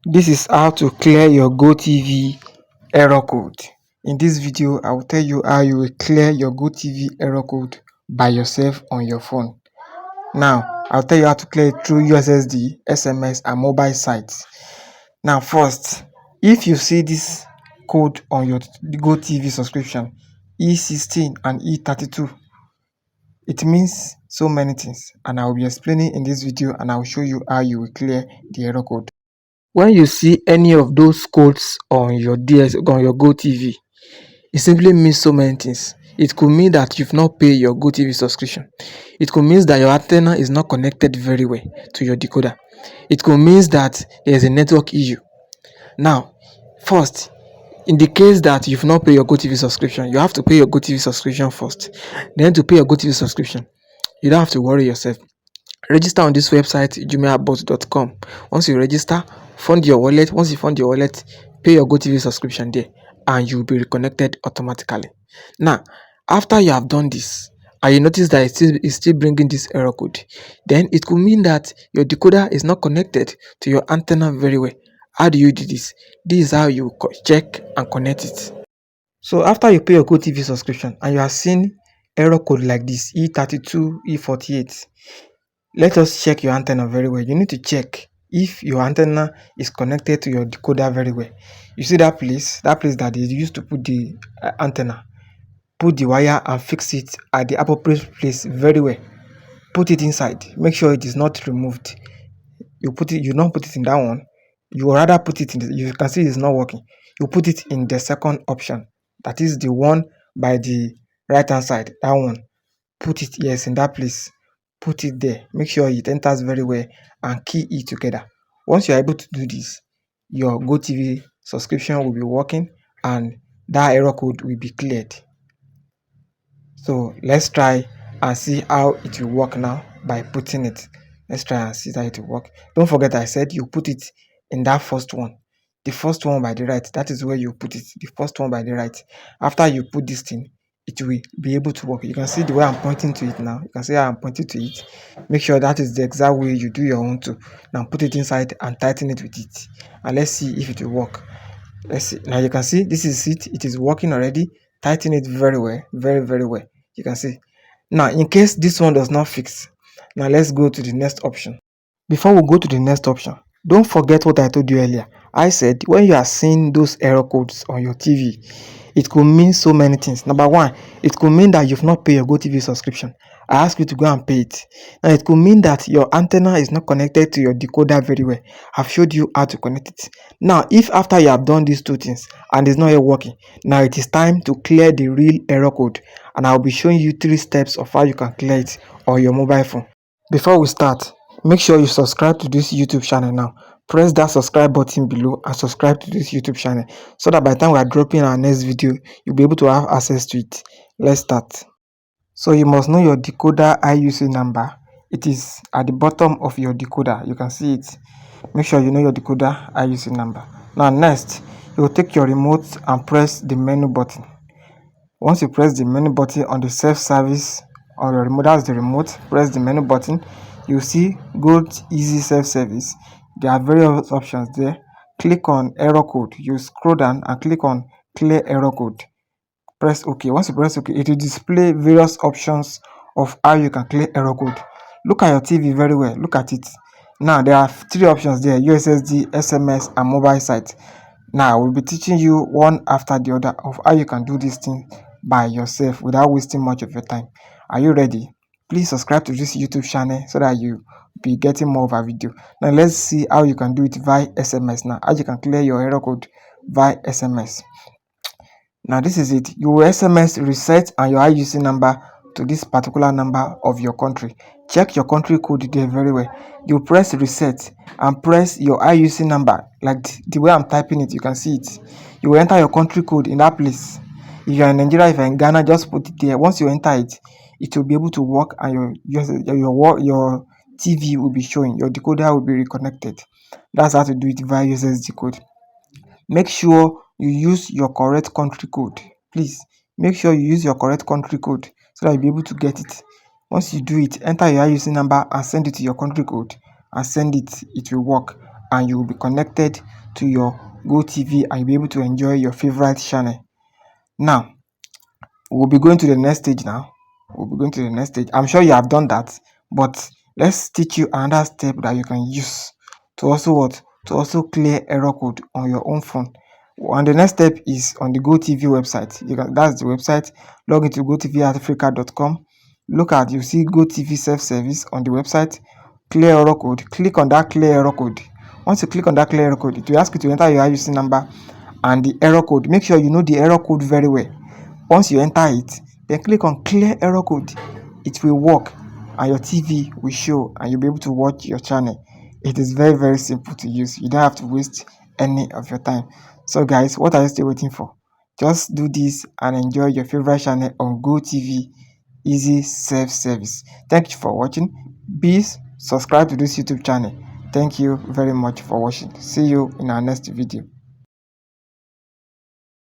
This is how to clear your GoTv error code. In this video, I will tell you how you will clear your GoTv error code by yourself on your phone. Now, I'll tell you how to clear it through USSD, SMS, and mobile sites. Now, first, if you see this code on your GoTv subscription, E16 and E32, it means so many things, and I will be explaining in this video, and I will show you how you will clear the error code. When you see any of those codes on your GoTv, it simply means so many things. It could mean that you've not paid your GoTv subscription. It could mean that your antenna is not connected very well to your decoder. It could mean that there's a network issue. Now, first, in the case that you've not paid your GoTv subscription, you have to pay your GoTv subscription first. Then to pay your GoTv subscription, you don't have to worry yourself. Register on this website, Jumiabot.com. Once you register, fund your wallet. Once you fund your wallet, pay your GoTv subscription there, and you'll be reconnected automatically. Now, after you have done this, and you notice that it's still bringing this error code, then it could mean that your decoder is not connected to your antenna very well. How do you do this? This is how you check and connect it. So after you pay your GoTv subscription and you are seeing error code like this, E32, E48, let us check your antenna very well. You need to check if your antenna is connected to your decoder very well. You see that place that they used to put the antenna. Put the wire and fix it at the appropriate place very well. Put it inside. Make sure it is not removed. You don't put it in that one. You will rather put it in you can see it's not working. You put it in the second option. That is the one by the right hand side. That one. Put it in that place. Put it there. Make sure it enters very well and key it together. Once you are able to do this, your GoTv subscription will be working and that error code will be cleared. So let's try and see how it will work now by putting it. Let's try and see how it will work. Don't forget I said you put it in that first one. The first one by the right. That is where you put it. The first one by the right. After you put this thing, it will be able to work. You can see the way I'm pointing to it now. You can see how I'm pointing to it. Make sure that is the exact way you do your own too. Now put it inside and tighten it with it. And let's see if it will work. Let's see. Now you can see this is it. It is working already. Tighten it very well. Very, very well. You can see. Now in case this one does not fix, now let's go to the next option. Before we go to the next option, don't forget what I told you earlier. I said when you are seeing those error codes on your TV, it could mean so many things. Number one, it could mean that you've not paid your GoTv subscription. I ask you to go and pay it. Now it could mean that your antenna is not connected to your decoder very well. I've showed you how to connect it. Now if after you have done these two things and it's not yet working, now it is time to clear the real error code, and I'll be showing you 3 steps of how you can clear it on your mobile phone. Before we start, make sure you subscribe to this YouTube channel now. Press that subscribe button below and subscribe to this YouTube channel so that by the time we are dropping our next video, you'll be able to have access to it. Let's start. So you must know your decoder IUC number. It is at the bottom of your decoder. You can see it. Make sure you know your decoder IUC number. Now next, you will take your remote and press the menu button. Once you press the menu button on the self-service on your remote, that's the remote, press the menu button. You see GotvAfrica Easy Self-Service. There are various options there. Click on error code. You scroll down and click on clear error code. Press OK. Once you press OK, it will display various options of how you can clear error code. Look at your TV very well. Look at it. Now there are 3 options there: USSD, SMS, and mobile site. Now we'll be teaching you one after the other of how you can do this thing by yourself without wasting much of your time. Are you ready? Please subscribe to this YouTube channel so that you be getting more of our video. Now let's see how you can do it via SMS. Now how you can clear your error code via SMS. Now this is it. You will SMS reset and your IUC number to this particular number of your country. Check your country code there very well. You press reset and press your IUC number like the way I'm typing it. You can see it. You will enter your country code in that place. If you are in Nigeria, if you are in Ghana, just put it there. Once you enter it, it will be able to work and your TV will be showing. Your decoder will be reconnected. That's how to do it via USSD code. Make sure you use your correct country code. Please make sure you use your correct country code so that you'll be able to get it. Once you do it, enter your IUC number and send it to your country code and send it. It will work and you will be connected to your GoTV and you'll be able to enjoy your favorite channel. Now, we'll be going to the next stage now. I'm sure you have done that, but let's teach you another step that you can use to also clear error code on your own phone. And the next step is on the GoTV website. That's the website. Log into govtafrica.com. You see GoTV self-service on the website. Clear error code. Click on that clear error code. Once you click on that clear error code, it will ask you to enter your IUC number and the error code. Make sure you know the error code very well. Once you enter it, then click on clear error code. It will work and your TV will show and you'll be able to watch your channel. It is very, very simple to use. You don't have to waste any of your time. So guys, what are you still waiting for? Just do this and enjoy your favorite channel on GoTV. Easy self-service. Thank you for watching. Please subscribe to this YouTube channel. Thank you very much for watching. See you in our next video.